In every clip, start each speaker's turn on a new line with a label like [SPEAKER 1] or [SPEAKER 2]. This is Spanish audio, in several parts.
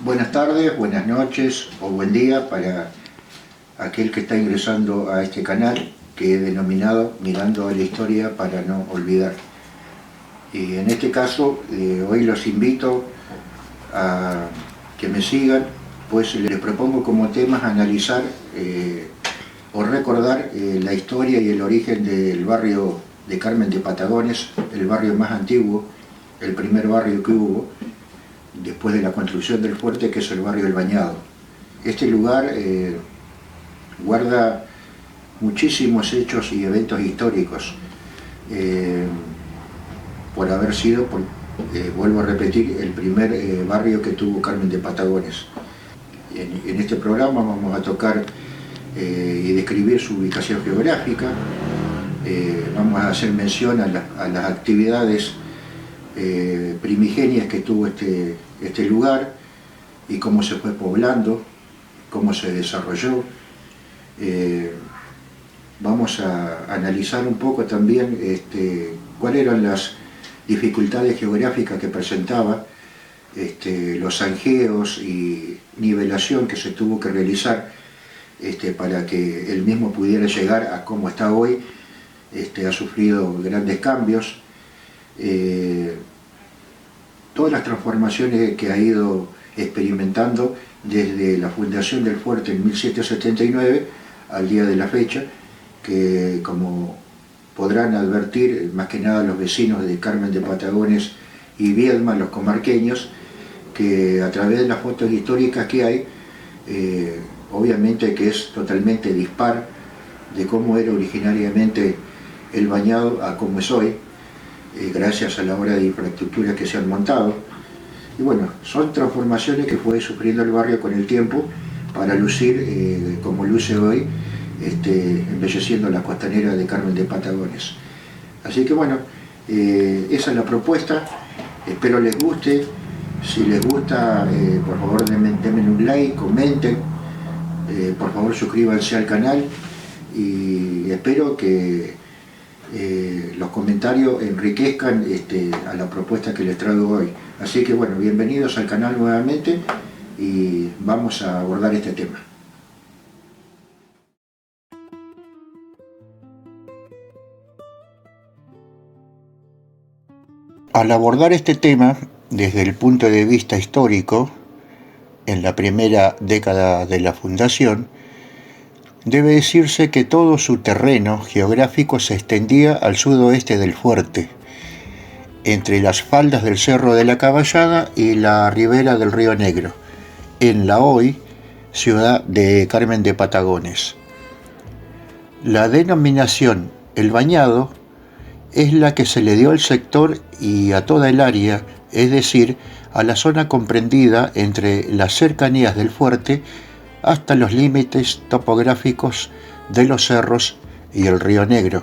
[SPEAKER 1] Buenas tardes, buenas noches o buen día para aquel que está ingresando a este canal que he denominado Mirando a la Historia para no olvidar. Y en este caso, hoy los invito a que me sigan, pues les propongo como temas analizar o recordar la historia y el origen del barrio de Carmen de Patagones, el barrio más antiguo, el primer barrio que hubo después de la construcción del fuerte, que es el barrio El Bañado. Este lugar guarda muchísimos hechos y eventos históricos, por haber sido, vuelvo a repetir, el primer barrio que tuvo Carmen de Patagones. En este programa vamos a tocar y describir su ubicación geográfica, vamos a hacer mención a las actividades primigenias que tuvo este lugar y cómo se fue poblando, cómo se desarrolló. Vamos a analizar un poco también cuáles eran las dificultades geográficas que presentaba, los zanjeos y nivelación que se tuvo que realizar para que el mismo pudiera llegar a cómo está hoy. Ha sufrido grandes cambios. Todas las transformaciones que ha ido experimentando desde la fundación del fuerte en 1779 al día de la fecha, que como podrán advertir más que nada los vecinos de Carmen de Patagones y Viedma, los comarqueños, que a través de las fotos históricas que hay, obviamente que es totalmente dispar de cómo era originariamente El Bañado a cómo es hoy, gracias a la obra de infraestructuras que se han montado. Y bueno, son transformaciones que fue sufriendo el barrio con el tiempo para lucir como luce hoy, embelleciendo la costanera de Carmen de Patagones. Así que bueno, esa es la propuesta, espero les guste. Si les gusta, por favor denme un like, comenten, por favor suscríbanse al canal y espero que los comentarios enriquezcan a la propuesta que les traigo hoy. Así que bueno, bienvenidos al canal nuevamente y vamos a abordar este tema. Al abordar este tema desde el punto de vista histórico, en la primera década de la fundación, debe decirse que todo su terreno geográfico se extendía al sudoeste del fuerte, entre las faldas del Cerro de la Caballada y la ribera del Río Negro, en la hoy ciudad de Carmen de Patagones. La denominación El Bañado es la que se le dio al sector y a toda el área, es decir, a la zona comprendida entre las cercanías del fuerte hasta los límites topográficos de los cerros y el Río Negro.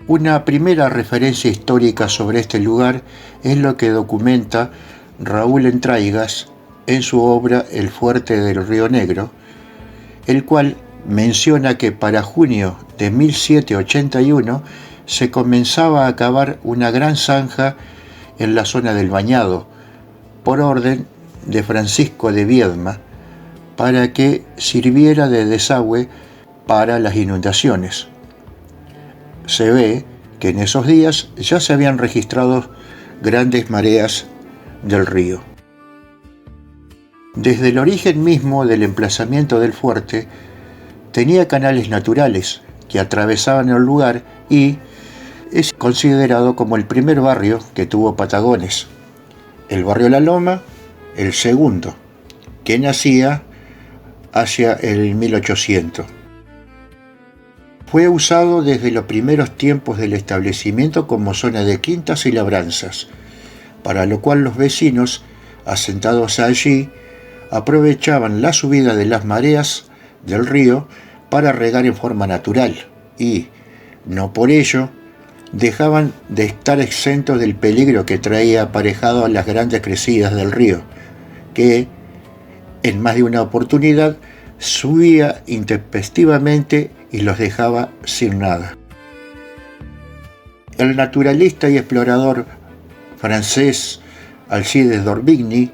[SPEAKER 1] Una primera referencia histórica sobre este lugar es lo que documenta Raúl Entraigas en su obra El fuerte del Río Negro, el cual menciona que para junio de 1781 se comenzaba a cavar una gran zanja en la zona del Bañado, por orden de Francisco de Viedma, para que sirviera de desagüe para las inundaciones. Se ve que en esos días ya se habían registrado grandes mareas del río. Desde el origen mismo del emplazamiento del fuerte, tenía canales naturales que atravesaban el lugar y es considerado como el primer barrio que tuvo Patagones. El barrio La Loma, el segundo, que nacía hacia el 1800. Fue usado desde los primeros tiempos del establecimiento como zona de quintas y labranzas, para lo cual los vecinos, asentados allí, aprovechaban la subida de las mareas del río para regar en forma natural y, no por ello, dejaban de estar exentos del peligro que traía aparejado a las grandes crecidas del río, que, en más de una oportunidad, subía intempestivamente y los dejaba sin nada. El naturalista y explorador francés Alcides d'Orbigny,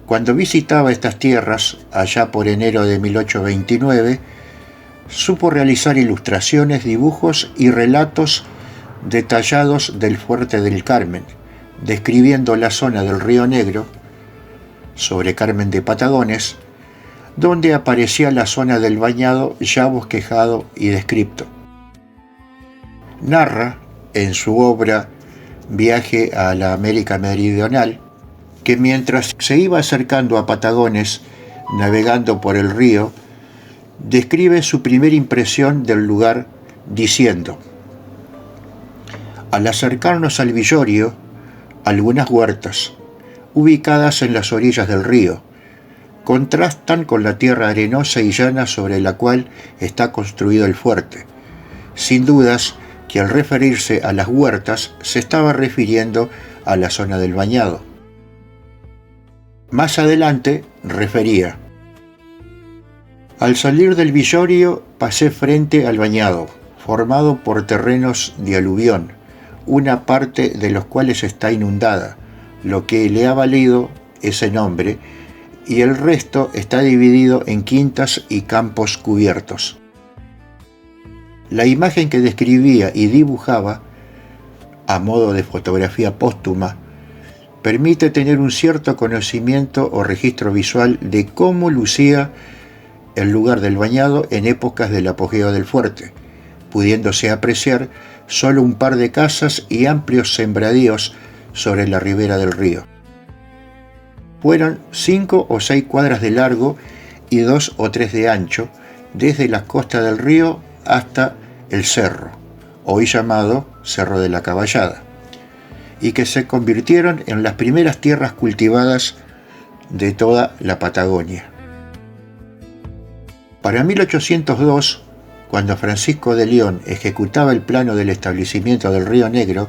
[SPEAKER 1] cuando visitaba estas tierras allá por enero de 1829, supo realizar ilustraciones, dibujos y relatos detallados del Fuerte del Carmen, describiendo la zona del Río Negro, sobre Carmen de Patagones, donde aparecía la zona del bañado ya bosquejado y descripto. Narra, en su obra Viaje a la América Meridional, que mientras se iba acercando a Patagones, navegando por el río, describe su primera impresión del lugar diciendo: al acercarnos al Villorio, algunas huertas, ubicadas en las orillas del río, contrastan con la tierra arenosa y llana sobre la cual está construido el fuerte. Sin dudas que al referirse a las huertas se estaba refiriendo a la zona del bañado. Más adelante refería: al salir del Villorio pasé frente al bañado, formado por terrenos de aluvión, una parte de los cuales está inundada, lo que le ha valido ese nombre, y el resto está dividido en quintas y campos cubiertos. La imagen que describía y dibujaba, a modo de fotografía póstuma, permite tener un cierto conocimiento o registro visual de cómo lucía el lugar del bañado en épocas del apogeo del fuerte, pudiéndose apreciar solo un par de casas y amplios sembradíos sobre la ribera del río. Fueron 5 o 6 cuadras de largo y 2 o 3 de ancho, desde la costa del río hasta el cerro, hoy llamado Cerro de la Caballada, y que se convirtieron en las primeras tierras cultivadas de toda la Patagonia. Para 1802, cuando Francisco de León ejecutaba el plano del establecimiento del Río Negro,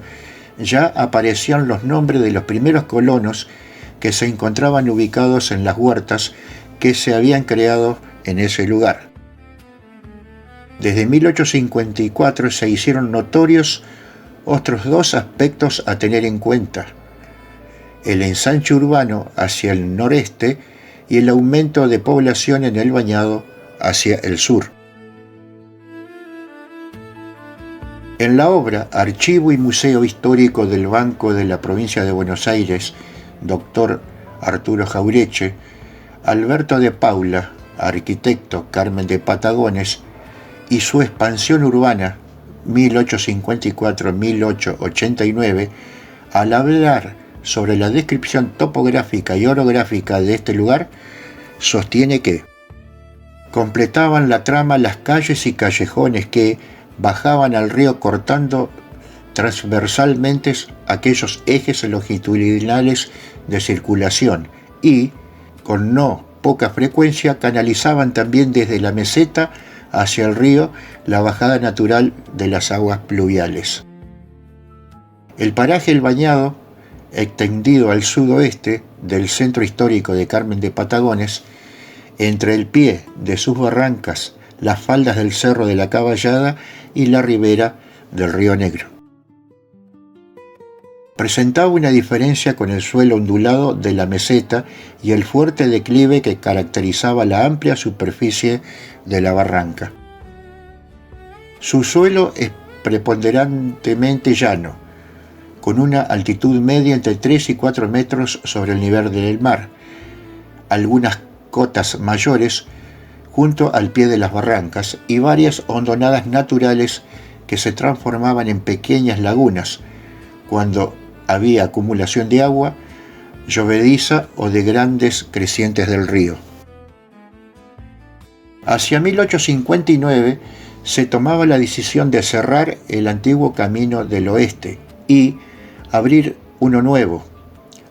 [SPEAKER 1] ya aparecían los nombres de los primeros colonos que se encontraban ubicados en las huertas que se habían creado en ese lugar. Desde 1854 se hicieron notorios otros 2 aspectos a tener en cuenta: el ensanche urbano hacia el noreste y el aumento de población en el bañado hacia el sur. En la obra Archivo y Museo Histórico del Banco de la Provincia de Buenos Aires, Dr. Arturo Jaureche, Alberto de Paula, arquitecto, Carmen de Patagones, y su expansión urbana 1854-1889, al hablar sobre la descripción topográfica y orográfica de este lugar, sostiene que completaban la trama las calles y callejones que bajaban al río cortando transversalmente aquellos ejes longitudinales de circulación y, con no poca frecuencia, canalizaban también desde la meseta hacia el río la bajada natural de las aguas pluviales. El paraje El Bañado, extendido al sudoeste del centro histórico de Carmen de Patagones, entre el pie de sus barrancas, las faldas del Cerro de la Caballada y la ribera del Río Negro, presentaba una diferencia con el suelo ondulado de la meseta y el fuerte declive que caracterizaba la amplia superficie de la barranca. Su suelo es preponderantemente llano, con una altitud media entre 3 y 4 metros sobre el nivel del mar, algunas cotas mayores junto al pie de las barrancas y varias hondonadas naturales que se transformaban en pequeñas lagunas cuando había acumulación de agua llovediza o de grandes crecientes del río. Hacia 1859 se tomaba la decisión de cerrar el antiguo camino del oeste y abrir uno nuevo,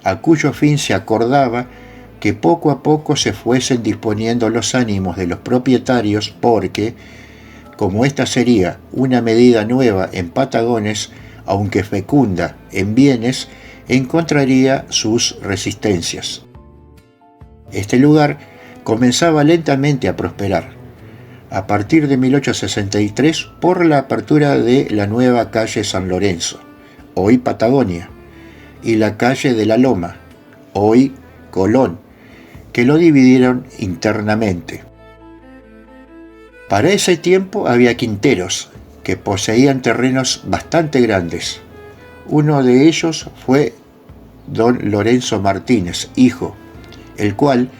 [SPEAKER 1] a cuyo fin se acordaba que poco a poco se fuesen disponiendo los ánimos de los propietarios porque, como esta sería una medida nueva en Patagones, aunque fecunda en bienes, encontraría sus resistencias. Este lugar comenzaba lentamente a prosperar, a partir de 1863 por la apertura de la nueva calle San Lorenzo, hoy Patagonia, y la calle de la Loma, hoy Colón, que lo dividieron internamente. Para ese tiempo había quinteros, que poseían terrenos bastante grandes. Uno de ellos fue don Lorenzo Martínez, hijo, el cual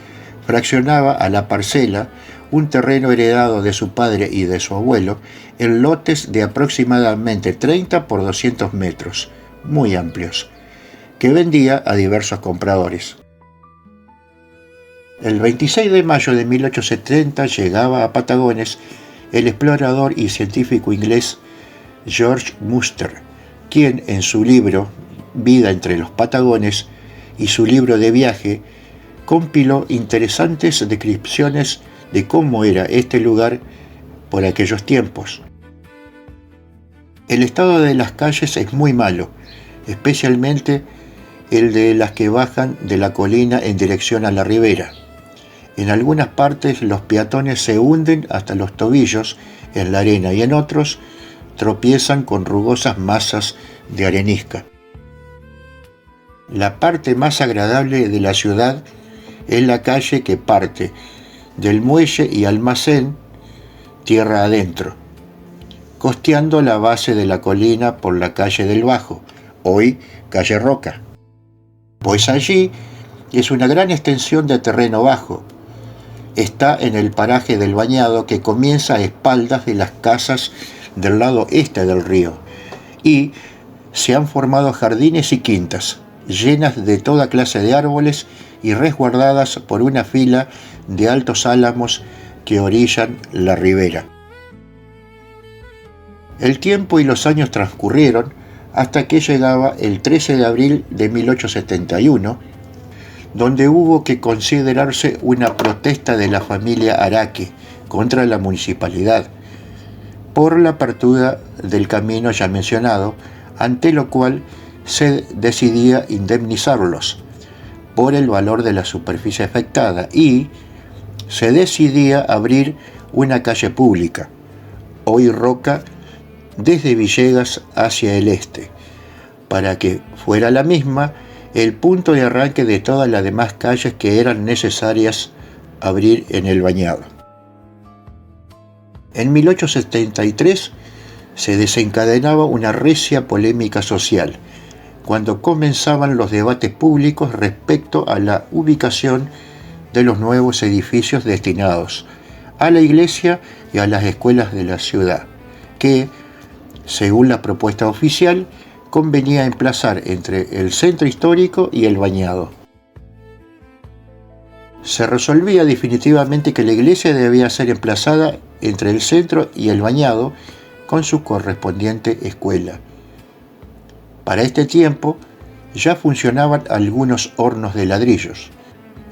[SPEAKER 1] fraccionaba a la parcela un terreno heredado de su padre y de su abuelo en lotes de aproximadamente 30 por 200 metros, muy amplios, que vendía a diversos compradores. El 26 de mayo de 1870 llegaba a Patagones el explorador y científico inglés George Muster, quien en su libro Vida entre los Patagones y su libro de viaje compiló interesantes descripciones de cómo era este lugar por aquellos tiempos. El estado de las calles es muy malo, especialmente el de las que bajan de la colina en dirección a la ribera. En algunas partes los peatones se hunden hasta los tobillos en la arena y en otros tropiezan con rugosas masas de arenisca. La parte más agradable de la ciudad es la calle que parte del muelle y almacén tierra adentro, costeando la base de la colina por la calle del Bajo, hoy calle Roca, pues allí es una gran extensión de terreno bajo. Está en el paraje del Bañado, que comienza a espaldas de las casas del lado este del río, y se han formado jardines y quintas, llenas de toda clase de árboles y resguardadas por una fila de altos álamos que orillan la ribera. El tiempo y los años transcurrieron hasta que llegaba el 13 de abril de 1871, donde hubo que considerarse una protesta de la familia Araque contra la municipalidad por la apertura del camino ya mencionado, ante lo cual se decidía indemnizarlos por el valor de la superficie afectada y se decidía abrir una calle pública, hoy Roca, desde Villegas hacia el este, para que fuera la misma el punto de arranque de todas las demás calles que eran necesarias abrir en el Bañado. En 1873 se desencadenaba una recia polémica social, cuando comenzaban los debates públicos respecto a la ubicación de los nuevos edificios destinados a la iglesia y a las escuelas de la ciudad, que, según la propuesta oficial, convenía emplazar entre el centro histórico y el Bañado. Se resolvía definitivamente que la iglesia debía ser emplazada entre el centro y el Bañado con su correspondiente escuela. Para este tiempo ya funcionaban algunos hornos de ladrillos,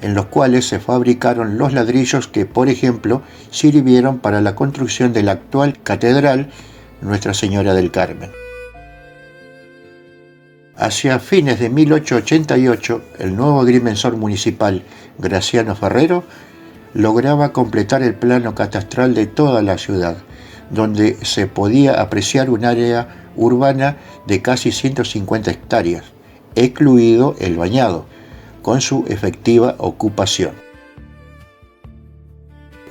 [SPEAKER 1] en los cuales se fabricaron los ladrillos que, por ejemplo, sirvieron para la construcción de la actual catedral Nuestra Señora del Carmen. Hacia fines de 1888, el nuevo agrimensor municipal, Graciano Ferrero, lograba completar el plano catastral de toda la ciudad, donde se podía apreciar un área urbana de casi 150 hectáreas, excluido el Bañado, con su efectiva ocupación.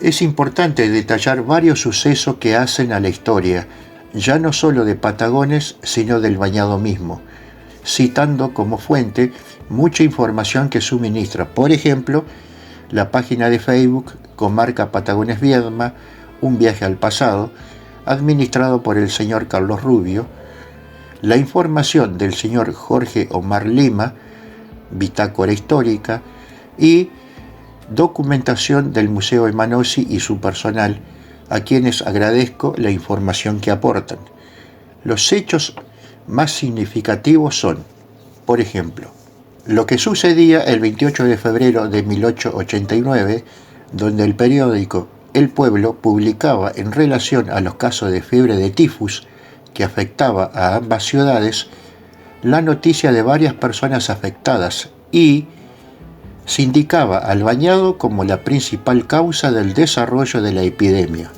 [SPEAKER 1] Es importante detallar varios sucesos que hacen a la historia, ya no solo de Patagones, sino del Bañado mismo, citando como fuente mucha información que suministra, por ejemplo, la página de Facebook Comarca Patagones Viedma, un viaje al pasado, administrado por el señor Carlos Rubio, la información del señor Jorge Omar Lima, Bitácora Histórica, y documentación del Museo Emanosi y su personal, a quienes agradezco la información que aportan. Los hechos más significativos son, por ejemplo, lo que sucedía el 28 de febrero de 1889, donde el periódico El Pueblo publicaba en relación a los casos de fiebre de tifus que afectaba a ambas ciudades, la noticia de varias personas afectadas y se indicaba al Bañado como la principal causa del desarrollo de la epidemia.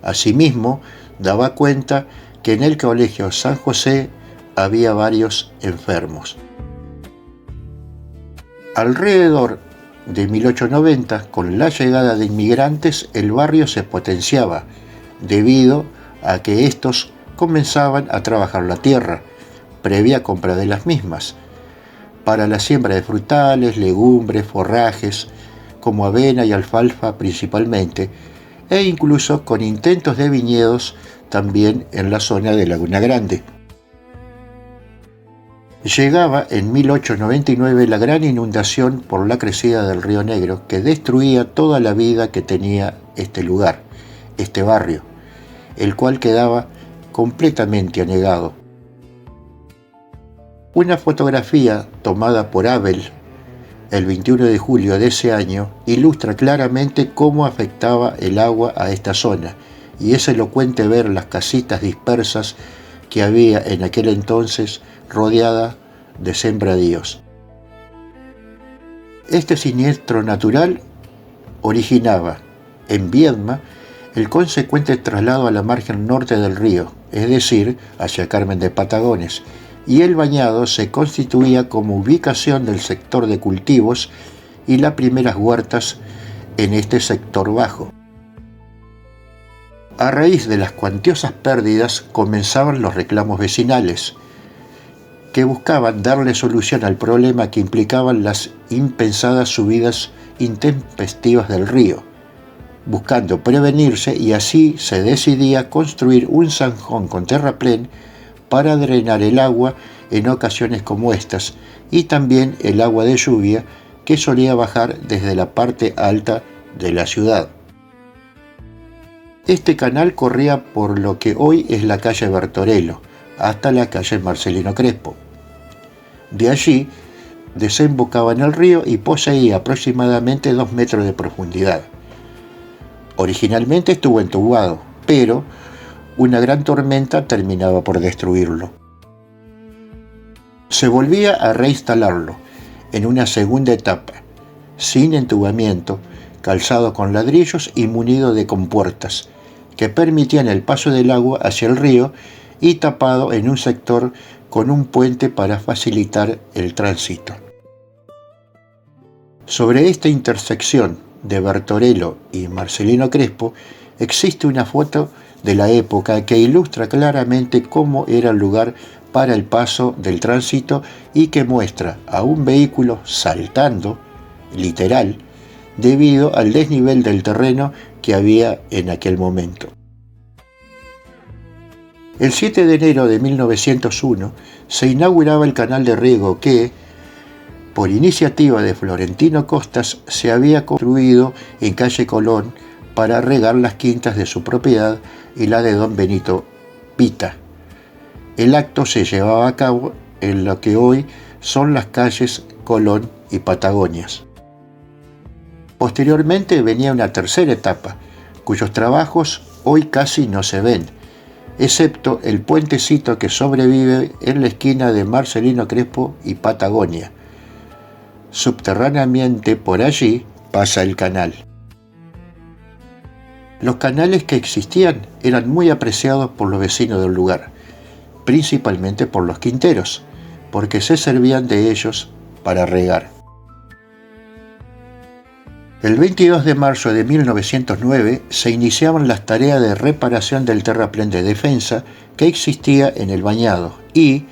[SPEAKER 1] Asimismo, daba cuenta que en el Colegio San José había varios enfermos. Alrededor de 1890, con la llegada de inmigrantes, el barrio se potenciaba, debido a que estos comenzaban a trabajar la tierra, previa compra de las mismas, para la siembra de frutales, legumbres, forrajes, como avena y alfalfa principalmente, e incluso con intentos de viñedos también en la zona de Laguna Grande. Llegaba en 1899 la gran inundación por la crecida del Río Negro, que destruía toda la vida que tenía este lugar, este barrio, el cual quedaba completamente anegado. Una fotografía tomada por Abel el 21 de julio de ese año ilustra claramente cómo afectaba el agua a esta zona, y es elocuente ver las casitas dispersas que había en aquel entonces rodeada de sembradíos. Este siniestro natural originaba en Viedma el consecuente traslado a la margen norte del río, es decir, hacia Carmen de Patagones, y el bañado se constituía como ubicación del sector de cultivos y las primeras huertas en este sector bajo. A raíz de las cuantiosas pérdidas comenzaban los reclamos vecinales, que buscaban darle solución al problema que implicaban las impensadas subidas intempestivas del río, buscando prevenirse, y así se decidía construir un zanjón con terraplén para drenar el agua en ocasiones como estas, y también el agua de lluvia que solía bajar desde la parte alta de la ciudad. Este canal corría por lo que hoy es la calle Bertorello hasta la calle Marcelino Crespo. De allí desembocaba en el río y poseía aproximadamente 2 metros de profundidad. Originalmente estuvo entubado, pero una gran tormenta terminaba por destruirlo. Se volvía a reinstalarlo en una segunda etapa, sin entubamiento, calzado con ladrillos y munido de compuertas, que permitían el paso del agua hacia el río, y tapado en un sector con un puente para facilitar el tránsito. Sobre esta intersección de Bertorello y Marcelino Crespo existe una foto de la época que ilustra claramente cómo era el lugar para el paso del tránsito, y que muestra a un vehículo saltando, literal, debido al desnivel del terreno que había en aquel momento. El 7 de enero de 1901 se inauguraba el canal de riego que, por iniciativa de Florentino Costas, se había construido en calle Colón para regar las quintas de su propiedad y la de don Benito Pita. El acto se llevaba a cabo en lo que hoy son las calles Colón y Patagonias. Posteriormente venía una tercera etapa, cuyos trabajos hoy casi no se ven, excepto el puentecito que sobrevive en la esquina de Marcelino Crespo y Patagonia. Subterráneamente por allí pasa el canal. Los canales que existían eran muy apreciados por los vecinos del lugar, principalmente por los quinteros, porque se servían de ellos para regar. El 22 de marzo de 1909 se iniciaban las tareas de reparación del terraplén de defensa que existía en el bañado y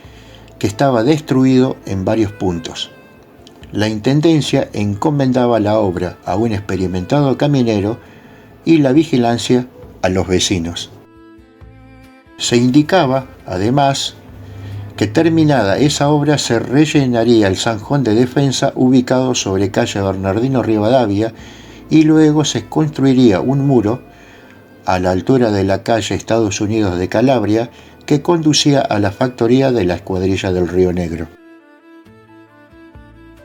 [SPEAKER 1] que estaba destruido en varios puntos. La Intendencia encomendaba la obra a un experimentado caminero y la vigilancia a los vecinos. Se indicaba, además, que terminada esa obra se rellenaría el zanjón de defensa ubicado sobre calle Bernardino Rivadavia, y luego se construiría un muro a la altura de la calle Estados Unidos de Calabria que conducía a la factoría de la Escuadrilla del Río Negro.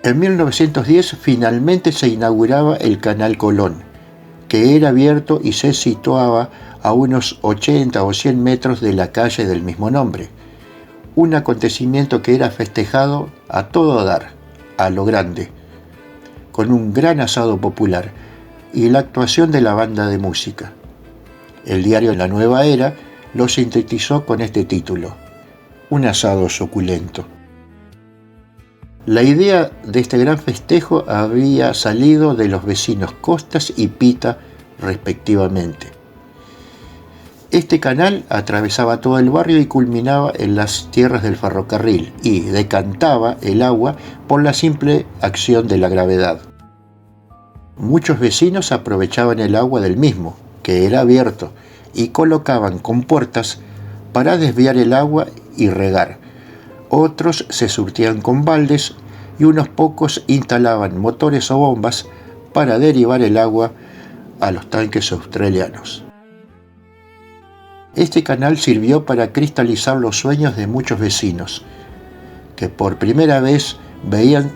[SPEAKER 1] En 1910 finalmente se inauguraba el Canal Colón, que era abierto y se situaba a unos 80 o 100 metros de la calle del mismo nombre. Un acontecimiento que era festejado a todo dar, a lo grande, con un gran asado popular y la actuación de la banda de música. El diario La Nueva Era lo sintetizó con este título: un asado suculento. La idea de este gran festejo había salido de los vecinos Costas y Pita respectivamente. Este canal atravesaba todo el barrio y culminaba en las tierras del ferrocarril y decantaba el agua por la simple acción de la gravedad. Muchos vecinos aprovechaban el agua del mismo, que era abierto, y colocaban compuertas para desviar el agua y regar. Otros se surtían con baldes y unos pocos instalaban motores o bombas para derivar el agua a los tanques australianos. Este canal sirvió para cristalizar los sueños de muchos vecinos, que por primera vez veían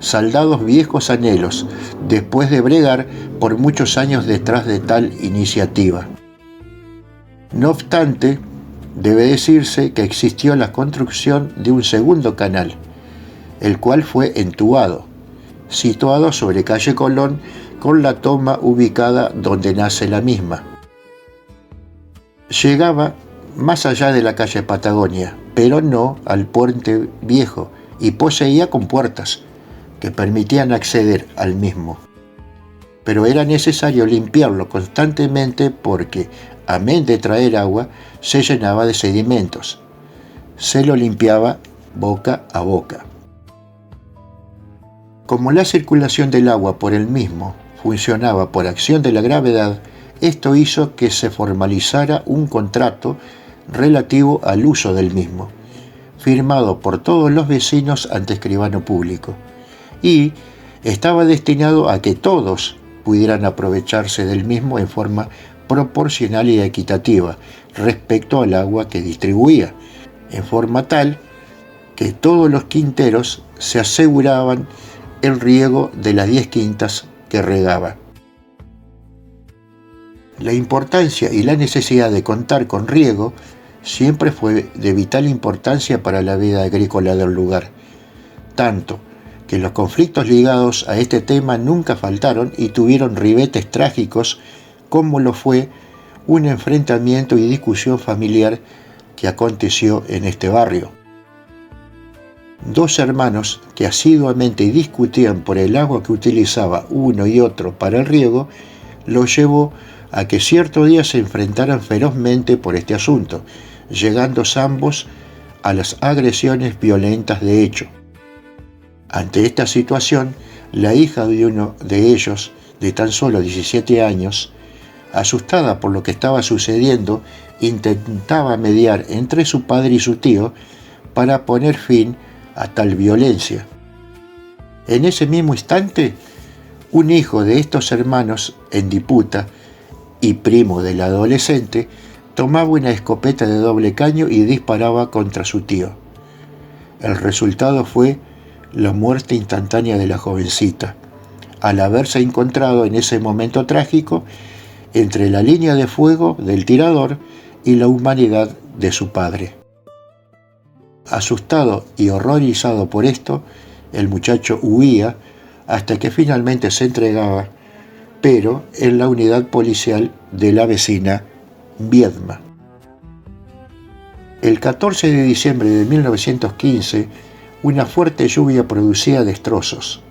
[SPEAKER 1] saldados viejos anhelos, después de bregar por muchos años detrás de tal iniciativa. No obstante, debe decirse que existió la construcción de un segundo canal, el cual fue entubado, situado sobre calle Colón, con la toma ubicada donde nace la misma. Llegaba más allá de la calle Patagonia, pero no al puente viejo, y poseía compuertas que permitían acceder al mismo. Pero era necesario limpiarlo constantemente porque, amén de traer agua, se llenaba de sedimentos. Se lo limpiaba boca a boca. Como la circulación del agua por el mismo funcionaba por acción de la gravedad, esto hizo que se formalizara un contrato relativo al uso del mismo, firmado por todos los vecinos ante escribano público, y estaba destinado a que todos pudieran aprovecharse del mismo en forma proporcional y equitativa respecto al agua que distribuía, en forma tal que todos los quinteros se aseguraban el riego de las 10 quintas que regaba. La importancia y la necesidad de contar con riego siempre fue de vital importancia para la vida agrícola del lugar, tanto que los conflictos ligados a este tema nunca faltaron y tuvieron ribetes trágicos, como lo fue un enfrentamiento y discusión familiar que aconteció en este barrio. Dos hermanos que asiduamente discutían por el agua que utilizaba uno y otro para el riego, lo llevó a que cierto día se enfrentaran ferozmente por este asunto, llegando ambos a las agresiones violentas de hecho. Ante esta situación, la hija de uno de ellos, de tan solo 17 años, asustada por lo que estaba sucediendo, intentaba mediar entre su padre y su tío para poner fin a tal violencia. En ese mismo instante, un hijo de estos hermanos en disputa y primo del adolescente tomaba una escopeta de doble caño y disparaba contra su tío. El resultado fue la muerte instantánea de la jovencita, al haberse encontrado en ese momento trágico entre la línea de fuego del tirador y la humanidad de su padre. Asustado y horrorizado por esto, el muchacho huía hasta que finalmente se entregaba, pero en la unidad policial de la vecina Viedma. El 14 de diciembre de 1915, una fuerte lluvia producía destrozos,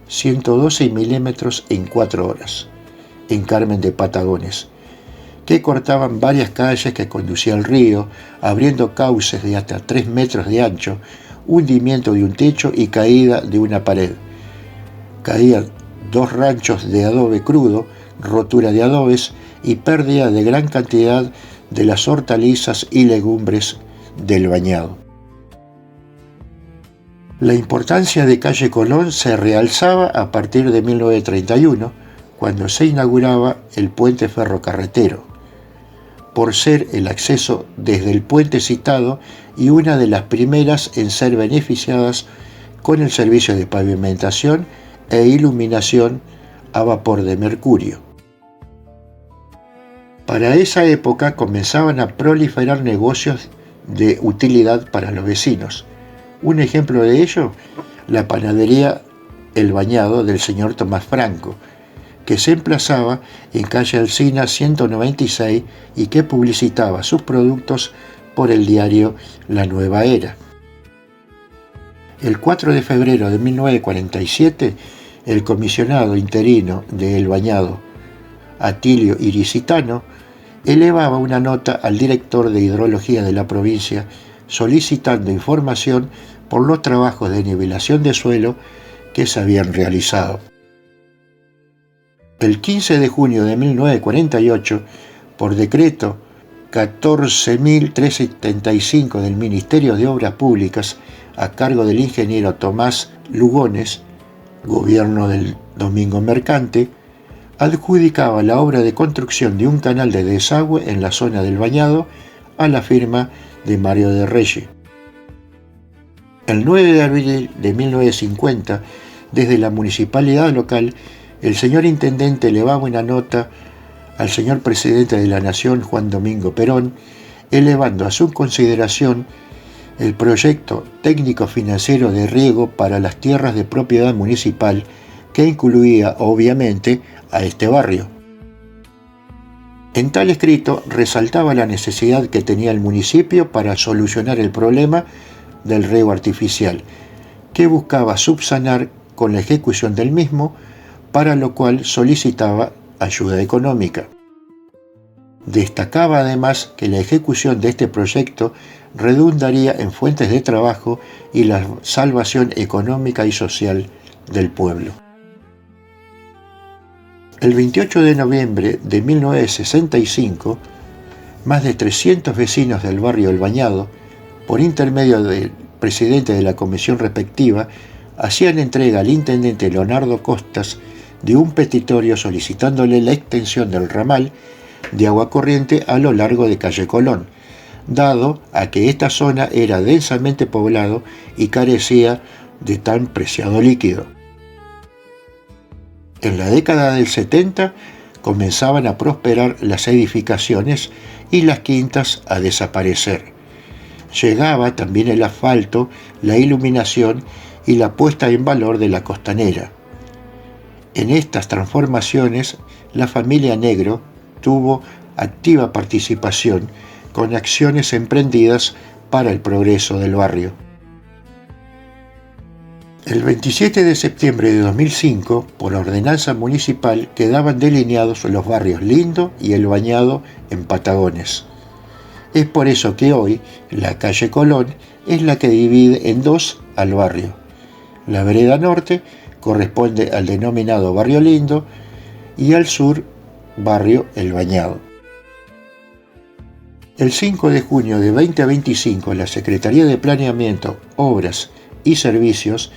[SPEAKER 1] 112 milímetros en 4 horas, en Carmen de Patagones, que cortaban varias calles que conducían al río, abriendo cauces de hasta 3 metros de ancho, hundimiento de un techo y caída de una pared. Caían 2 ranchos de adobe crudo, rotura de adobes y pérdida de gran cantidad de las hortalizas y legumbres del bañado. La importancia de calle Colón se realzaba a partir de 1931, cuando se inauguraba el puente ferrocarretero, por ser el acceso desde el puente citado y una de las primeras en ser beneficiadas con el servicio de pavimentación e iluminación a vapor de mercurio. Para esa época comenzaban a proliferar negocios de utilidad para los vecinos. Un ejemplo de ello, la panadería El Bañado del señor Tomás Franco, que se emplazaba en calle Alsina 196 y que publicitaba sus productos por el diario La Nueva Era. El 4 de febrero de 1947, el comisionado interino de El Bañado, Atilio Irisitano, elevaba una nota al director de hidrología de la provincia solicitando información por los trabajos de nivelación de suelo que se habían realizado. El 15 de junio de 1948, por decreto 14.375 del Ministerio de Obras Públicas, a cargo del ingeniero Tomás Lugones, gobierno del Domingo Mercante, adjudicaba la obra de construcción de un canal de desagüe en la zona del Bañado a la firma de Mario de Reyes. El 9 de abril de 1950, desde la municipalidad local, el señor intendente elevaba una nota al señor presidente de la Nación, Juan Domingo Perón, elevando a su consideración el proyecto técnico-financiero de riego para las tierras de propiedad municipal, que incluía, obviamente, a este barrio. En tal escrito resaltaba la necesidad que tenía el municipio para solucionar el problema del riego artificial, que buscaba subsanar con la ejecución del mismo, para lo cual solicitaba ayuda económica. Destacaba además que la ejecución de este proyecto redundaría en fuentes de trabajo y la salvación económica y social del pueblo. El 28 de noviembre de 1965, más de 300 vecinos del barrio El Bañado, por intermedio del presidente de la comisión respectiva, hacían entrega al intendente Leonardo Costas de un petitorio solicitándole la extensión del ramal de agua corriente a lo largo de calle Colón, dado a que esta zona era densamente poblado y carecía de tan preciado líquido. En la década del 70 comenzaban a prosperar las edificaciones y las quintas a desaparecer. Llegaba también el asfalto, la iluminación y la puesta en valor de la costanera. En estas transformaciones, la familia Negro tuvo activa participación con acciones emprendidas para el progreso del barrio. El 27 de septiembre de 2005, por ordenanza municipal, quedaban delineados los barrios Lindo y El Bañado en Patagones. Es por eso que hoy la calle Colón es la que divide en dos al barrio. La vereda norte corresponde al denominado Barrio Lindo y al sur, Barrio El Bañado. El 5 de junio de 2025, la Secretaría de Planeamiento, Obras y Servicios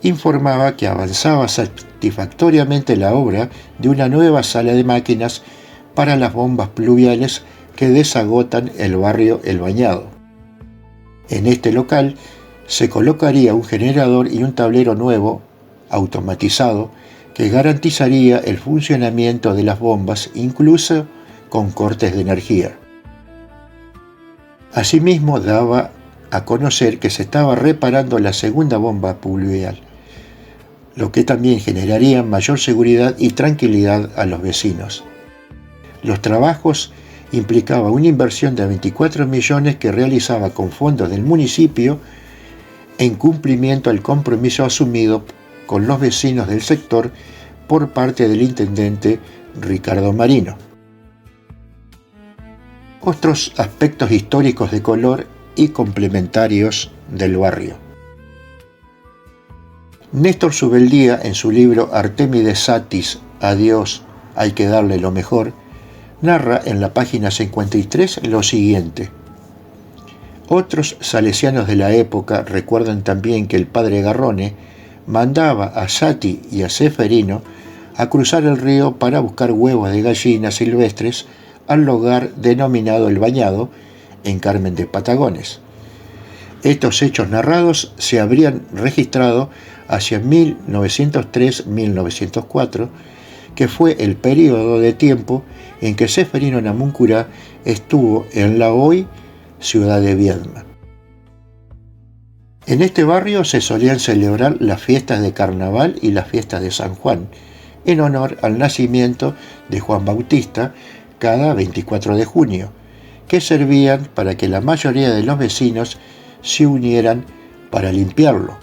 [SPEAKER 1] informaba que avanzaba satisfactoriamente la obra de una nueva sala de máquinas para las bombas pluviales que desagotan el barrio El Bañado. En este local se colocaría un generador y un tablero nuevo, automatizado, que garantizaría el funcionamiento de las bombas, incluso con cortes de energía. Asimismo, daba a conocer que se estaba reparando la segunda bomba pluvial, lo que también generaría mayor seguridad y tranquilidad a los vecinos. Los trabajos implicaban una inversión de 24 millones que realizaba con fondos del municipio en cumplimiento al compromiso asumido con los vecinos del sector por parte del intendente Ricardo Marino. Otros aspectos históricos de color y complementarios del barrio. Néstor Subeldía, en su libro Artemides Satis, Adiós, hay que darle lo mejor, narra en la página 53 lo siguiente. Otros salesianos de la época recuerdan también que el padre Garrone mandaba a Sati y a Seferino a cruzar el río para buscar huevos de gallinas silvestres al lugar denominado El Bañado, en Carmen de Patagones. Estos hechos narrados se habrían registrado hacia 1903-1904, que fue el periodo de tiempo en que Seferino Namuncurá estuvo en la hoy ciudad de Viedma. En este barrio se solían celebrar las fiestas de Carnaval y las fiestas de San Juan, en honor al nacimiento de Juan Bautista cada 24 de junio, que servían para que la mayoría de los vecinos se unieran para limpiarlo.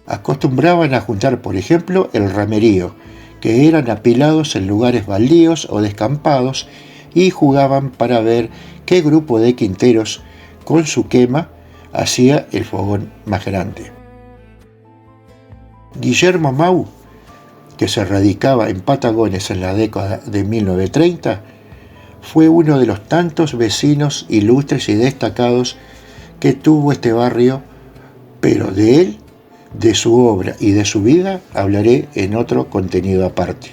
[SPEAKER 1] Acostumbraban a juntar, por ejemplo, el ramerío, que eran apilados en lugares baldíos o descampados, y jugaban para ver qué grupo de quinteros con su quema hacía el fogón más grande. Guillermo Mau, que se radicaba en Patagones en la década de 1930, fue uno de los tantos vecinos ilustres y destacados que tuvo este barrio, pero de él, de su obra y de su vida hablaré en otro contenido aparte.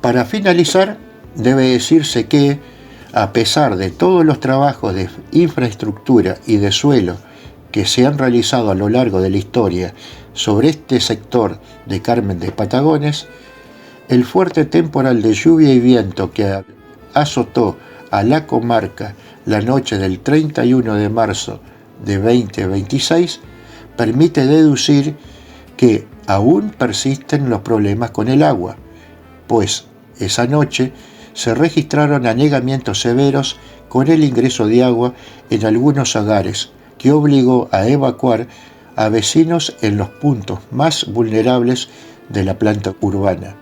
[SPEAKER 1] Para finalizar, debe decirse que, a pesar de todos los trabajos de infraestructura y de suelo que se han realizado a lo largo de la historia sobre este sector de Carmen de Patagones, el fuerte temporal de lluvia y viento que azotó a la comarca la noche del 31 de marzo de 2026 permite deducir que aún persisten los problemas con el agua, pues esa noche se registraron anegamientos severos con el ingreso de agua en algunos hogares, que obligó a evacuar a vecinos en los puntos más vulnerables de la planta urbana,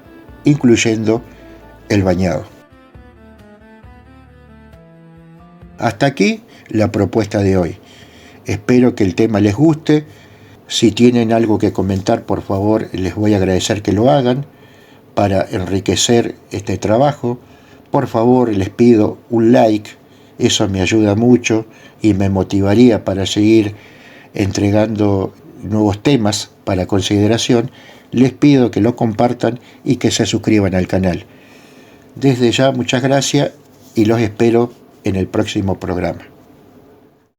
[SPEAKER 1] incluyendo el Bañado. Hasta aquí la propuesta de hoy. Espero que el tema les guste. Si tienen algo que comentar, por favor, les voy a agradecer que lo hagan para enriquecer este trabajo. Por favor, les pido un like, eso me ayuda mucho y me motivaría para seguir entregando nuevos temas para consideración. Les pido que lo compartan y que se suscriban al canal. Desde ya, muchas gracias y los espero en el próximo programa.